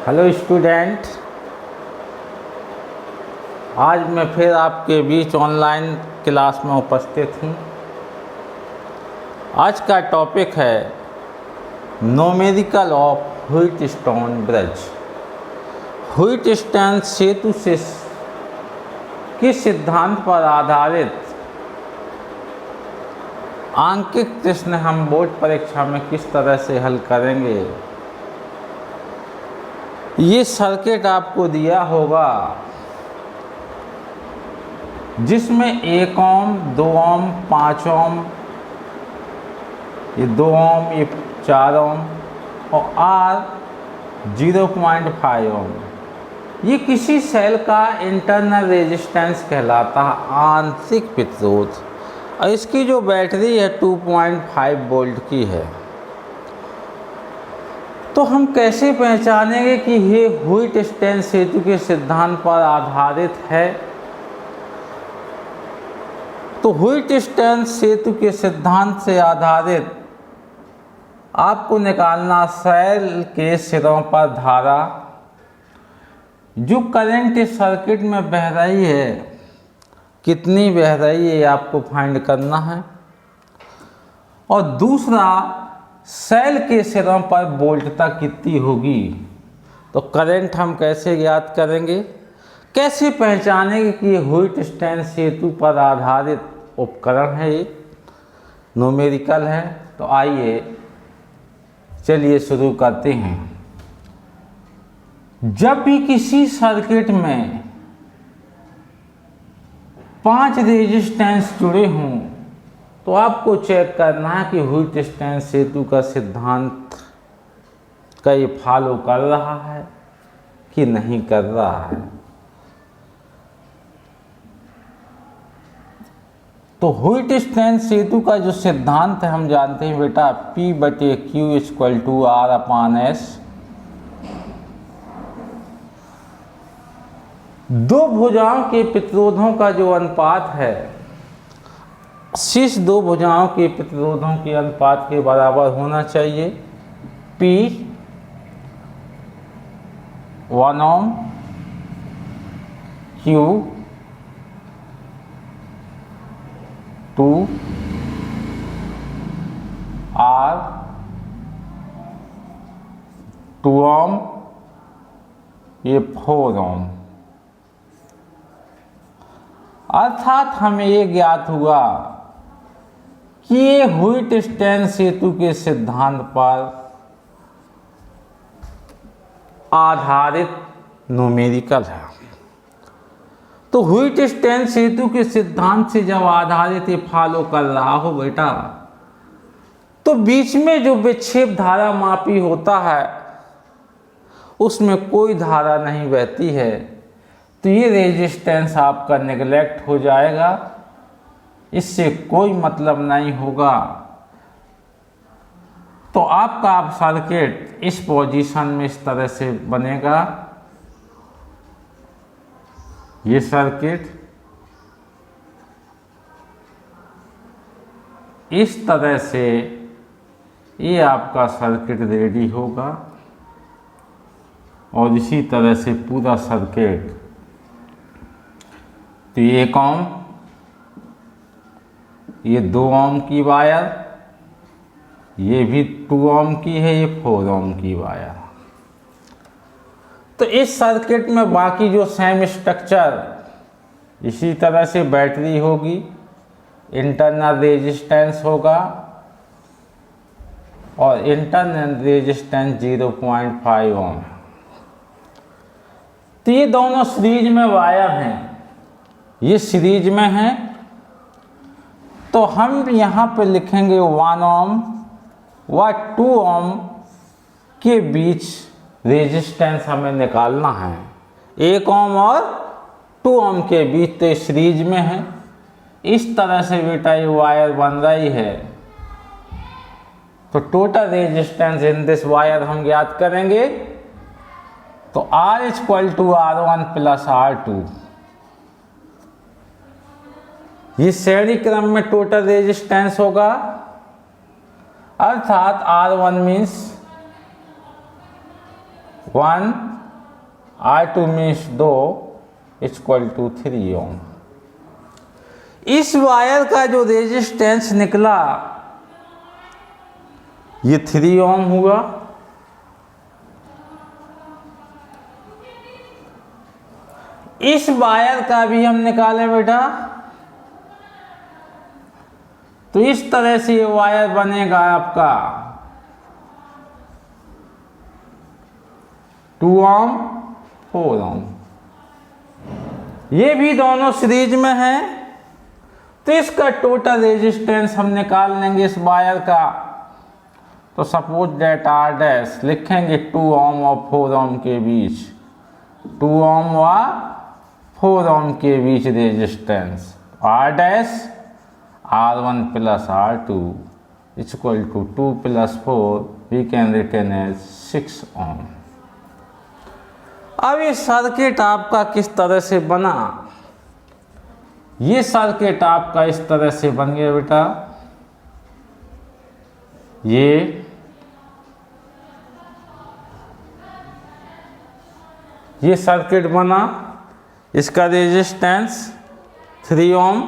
Hello student, आज मैं फिर आपके बीच ऑनलाइन क्लास में उपस्थित हूँ। आज का टॉपिक है numerical of Wheatstone bridge. Wheatstone सेतु से किस सिद्धांत पर आधारित आंकिक प्रश्न हम बोर्ड परीक्षा में किस तरह से हल करेंगे। ये सर्किट आपको दिया होगा जिसमें 1 ओम, 2 ओम, 5 ओम, ये 2 ओम, ये 4 ओम और R 0.5 ओम। ये किसी सेल का इंटरनल रेजिस्टेंस कहलाता है, आंतरिक प्रतिरोध। और इसकी जो बैटरी है 2.5 वोल्ट की है। तो हम कैसे पहचानेंगे कि ये व्हीटस्टोन सेतु के सिद्धांत पर आधारित है। तो व्हीटस्टोन सेतु के सिद्धांत से आधारित आपको निकालना सेल के सिरों पर धारा, जो करंट इस सर्किट में बह रही है कितनी बह रही है, आपको फाइंड करना है। और दूसरा, सेल के सिरों पर वोल्टता कितनी होगी। तो करंट हम कैसे ज्ञात करेंगे, कैसे पहचानेंगे कि ये व्हीटस्टोन सेतु पर आधारित उपकरण है, ये न्यूमेरिकल है। तो आइए चलिए शुरू करते हैं। जब भी किसी सर्किट में 5 रेजिस्टेंस जुड़े हों तो आपको चेक करना है कि व्हीटस्टोन सेतु का सिद्धांत का ये फॉलो कर रहा है कि नहीं कर रहा है। तो व्हीटस्टोन सेतु का जो सिद्धांत है हम जानते हैं बेटा, P/Q = R/S। दो भुजाओं के प्रतिरोधों का जो अनुपात है, शीर्ष दो भुजाओं के प्रतिरोधों के अनुपात के बराबर होना चाहिए। P 1 ओम, Q 2, R 2 ओम, ये 4 ओम। अर्थात हमें ये ज्ञात हुआ कि ये व्हीटस्टोन सेतु के सिद्धांत पर आधारित न्यूमेरिकल है। तो व्हीटस्टोन सेतु के सिद्धांत से जब आधारित ये फॉलो कर रहा हो बेटा, तो बीच में जो विक्षेप धारा मापी होता है उसमें कोई धारा नहीं बहती है। तो ये रेजिस्टेंस आपका नेगलेक्ट हो जाएगा, इससे कोई मतलब नहीं होगा। तो आपका सर्किट इस पोजीशन में इस तरह से बनेगा। ये सर्किट इस तरह से, ये आपका सर्किट रेडी होगा और इसी तरह से पूरा सर्किट। तो ये 1 ओम, ये 2 ओम की वायर, ये भी 2 ओम की है, ये 4 ओम की वायर। तो इस सर्किट में बाकी जो सेम स्ट्रक्चर, इसी तरह से बैटरी होगी, इंटरनल रेजिस्टेंस होगा और इंटरनल रेजिस्टेंस 0.5 ओम। तो ये दोनों सीरीज में वायर हैं, ये सीरीज में हैं। तो हम यहाँ पे लिखेंगे 1 ओम व 2 ओम के बीच रेजिस्टेंस हमें निकालना है। 1 ओम और 2 ओम के बीच, तो सीरीज में है। इस तरह से बेटा ये वायर बन रही है। तो total resistance in this wire हम ज्ञात करेंगे। तो R = R1 + R2। ये श्रेणी क्रम में टोटल रेजिस्टेंस होगा, अर्थात R1 means 1 R2 means 2 equal to 3 ohm. इस वायर का जो रेजिस्टेंस निकला ये 3 ओम हुआ। इस वायर का भी हम निकालें बेटा तो इस तरह से ये वायर बनेगा आपका 2 ओम 4 ओम। ये भी दोनों सीरीज में है तो इसका टोटल रेजिस्टेंस हम निकाल लेंगे इस वायर का। तो सपोज दैट R डैश लिखेंगे 2 ओम और 4 ओम के बीच, 2 ओम व 4 ओम के बीच resistance R dash R1 plus R2 equal to 2 plus 4 we can return as 6 ohm. अब ये सर्किट आपका किस तरह से बना? ये सर्किट आपका इस तरह से बन गया बेटा। ये सर्किट बना, इसका रेजिस्टेंस 3 ओम,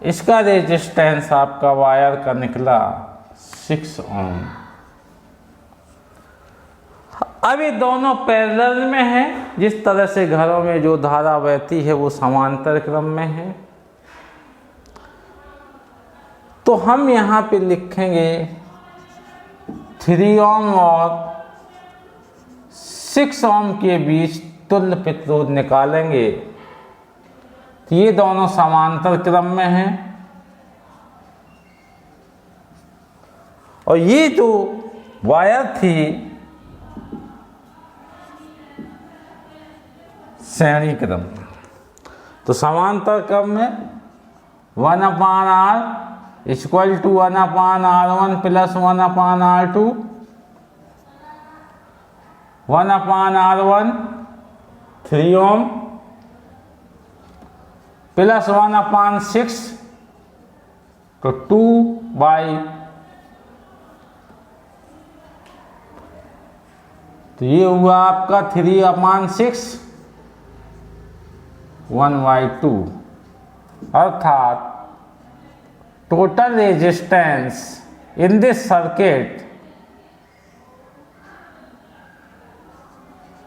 इसका रेजिस्टेंस आपका वायर का निकला 6 ओम। अब ये दोनों पैरेलल में है, जिस तरह से घरों में जो धारा बहती है वो समांतर क्रम में है। तो हम यहाँ पे लिखेंगे 3 ओम और 6 ओम के बीच तुल्य प्रतिरोध निकालेंगे तो ये दोनों समांतर क्रम में हैं। और ये जो वायर थी श्रेणी क्रम, तो समांतर क्रम में 1/R equal to 1/R1 plus 1/R2, 1/R1 3 ohm plus 1/6 तो 2 तो ये हुआ आपका 3/6 1/2 अर्थात total resistance in this circuit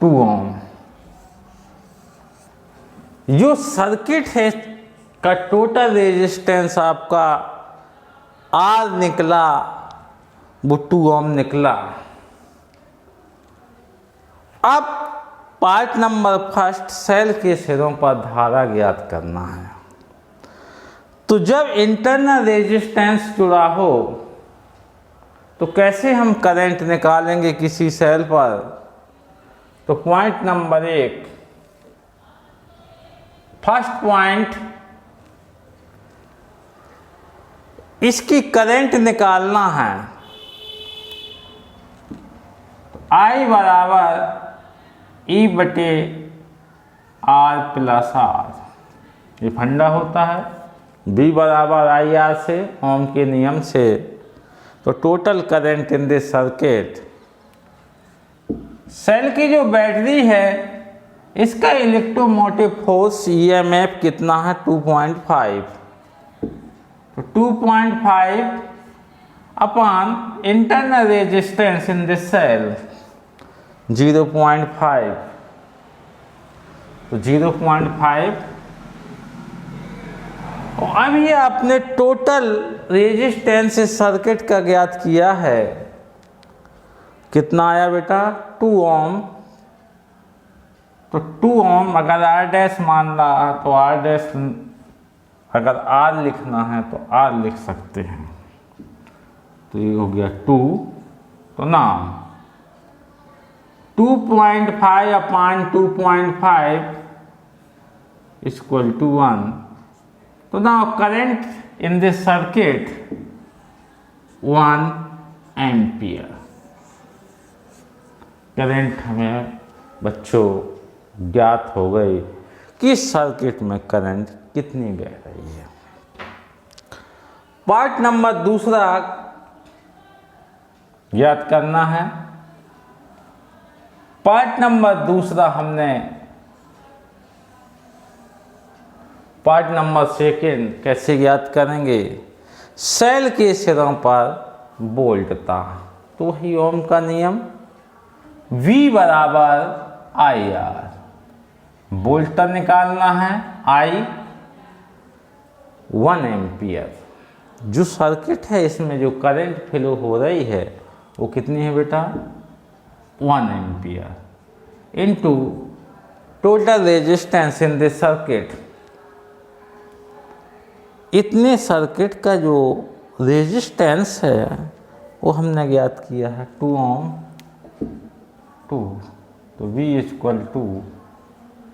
2 ओम। जो सर्किट है का टोटल रेजिस्टेंस आपका R निकला वो 2 ओम निकला। अब पार्ट नंबर फर्स्ट, सेल के सिरों पर धारा ज्ञात करना है। तो जब इंटरनल रेजिस्टेंस जुड़ा हो तो कैसे हम करंट निकालेंगे किसी सेल पर? तो पॉइंट नंबर 1, फर्स्ट पॉइंट, इसकी करंट निकालना है। I बराबर E/R प्लस R, ये फंडा होता है। B बराबर IR से, ओम के नियम से। तो total current in this circuit, cell की जो बैटरी है इसका इलेक्ट्रोमोटिव फोर्स EMF कितना है? 2.5। तो 2.5 upon internal resistance in this cell 0.5, तो 0.5। और अब ये आपने टोटल रेजिस्टेंस इस सर्किट का ज्ञात किया है। कितना आया बेटा? 2 ओम। तो 2 ओम अगर R डैश मान रहा तो R डैश, अगर R लिखना है तो R लिख सकते हैं। तो ये हो गया 2, तो ना 2.5 अपॉन 2.5 इक्वल टू 1। तो now current in this circuit 1 ampere. Current हमें बच्चों ज्ञात हो गई कि सर्किट में करंट कितनी बह रही है। पार्ट नंबर दूसरा ज्ञात करना है। पार्ट नंबर दूसरा हमने पार्ट नंबर सेकेंड कैसे ज्ञात करेंगे, सेल के सिरों पर बोल्टता। तो ही ओम का नियम V बराबर IR, बोल्टता निकालना है I 1 एम्पियर। जो सर्किट है इसमें जो करंट फ्लो हो रही है वो कितनी है बेटा, 1 ampere into total resistance in this circuit. इतने सर्किट का जो रेजिस्टेंस है वो हमने ज्ञात किया है 2 ओम 2, तो V इक्वल टू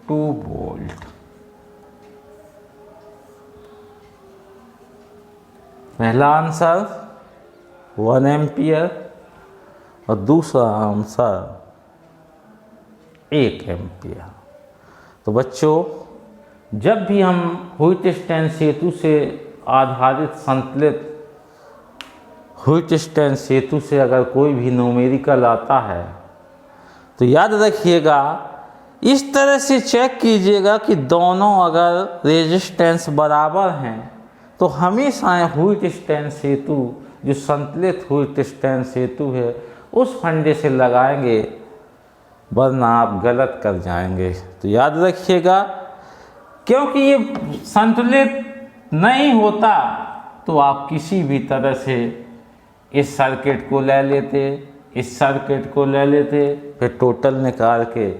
2 वोल्ट। पहला आंसर 1 एम्पियर और दूसरा आंसर 1 एम्पियर। तो बच्चों, जब भी हम व्हिटस्टाइन सेतु से आधारित संतुलित व्हिटस्टाइन सेतु से अगर कोई भी न्यूमेरिकल आता है तो याद रखिएगा, इस तरह से चेक कीजिएगा कि दोनों अगर रेजिस्टेंस बराबर हैं तो हमेशा व्हिटस्टाइन सेतु जो संतुलित व्हिटस्टाइन सेतु है उस फंडे से लगाएंगे, वरना आप गलत कर जाएंगे। तो याद रखिएगा, क्योंकि ये संतुलित नहीं होता तो आप किसी भी तरह से इस सर्किट को ले लेते, इस सर्किट को ले लेते, फिर टोटल निकाल के।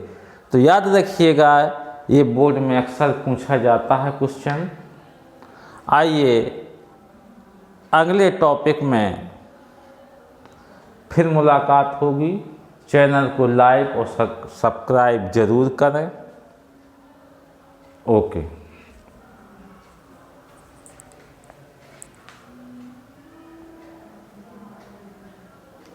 तो याद रखिएगा, ये बोर्ड में अक्सर पूछा जाता है क्वेश्चन। आइए अगले टॉपिक में फिर मुलाकात होगी। चैनल को लाइक और सब्सक्राइब जरूर करें। ओके।